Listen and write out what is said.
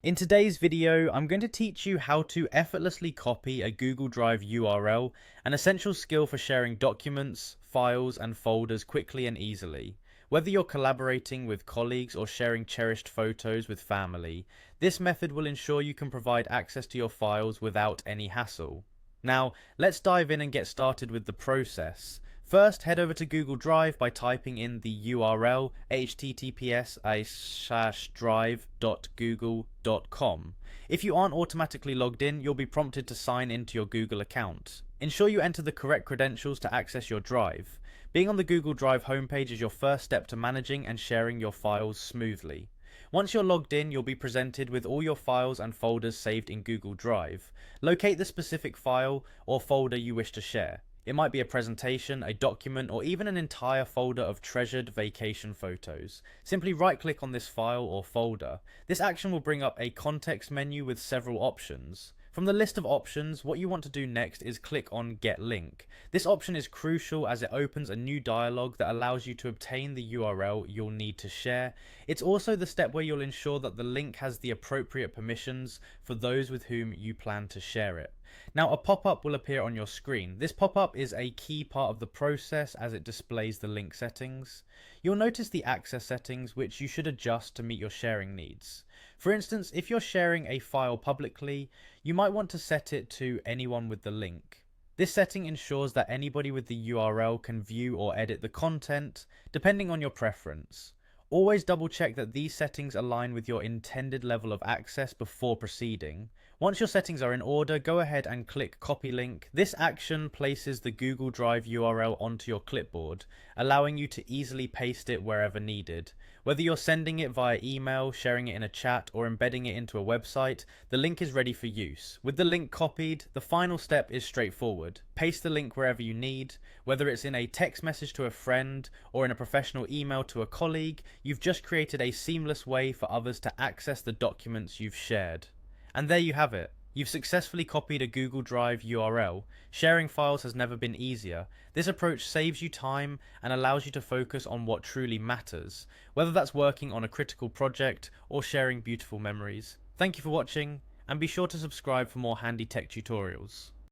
In today's video, I'm going to teach you how to effortlessly copy a Google Drive URL, an essential skill for sharing documents, files, and folders quickly and easily. Whether you're collaborating with colleagues or sharing cherished photos with family, this method will ensure you can provide access to your files without any hassle. Now, let's dive in and get started with the process. First, head over to Google Drive by typing in the URL https://drive.google.com. If you aren't automatically logged in, you'll be prompted to sign into your Google account. Ensure you enter the correct credentials to access your Drive. Being on the Google Drive homepage is your first step to managing and sharing your files smoothly. Once you're logged in, you'll be presented with all your files and folders saved in Google Drive. Locate the specific file or folder you wish to share. It might be a presentation, a document, or even an entire folder of treasured vacation photos. Simply right-click on this file or folder. This action will bring up a context menu with several options. From the list of options, what you want to do next is click on Get Link. This option is crucial as it opens a new dialog that allows you to obtain the URL you'll need to share. It's also the step where you'll ensure that the link has the appropriate permissions for those with whom you plan to share it. Now, a pop-up will appear on your screen. This pop-up is a key part of the process as it displays the link settings. You'll notice the access settings, which you should adjust to meet your sharing needs. For instance, if you're sharing a file publicly, you might want to set it to anyone with the link. This setting ensures that anybody with the URL can view or edit the content, depending on your preference. Always double check that these settings align with your intended level of access before proceeding. Once your settings are in order, go ahead and click Copy Link. This action places the Google Drive URL onto your clipboard, allowing you to easily paste it wherever needed. Whether you're sending it via email, sharing it in a chat, or embedding it into a website, the link is ready for use. With the link copied, the final step is straightforward. Paste the link wherever you need. Whether it's in a text message to a friend or in a professional email to a colleague, you've just created a seamless way for others to access the documents you've shared. And there you have it. You've successfully copied a Google Drive URL. Sharing files has never been easier. This approach saves you time and allows you to focus on what truly matters, whether that's working on a critical project or sharing beautiful memories. Thank you for watching, and be sure to subscribe for more handy tech tutorials.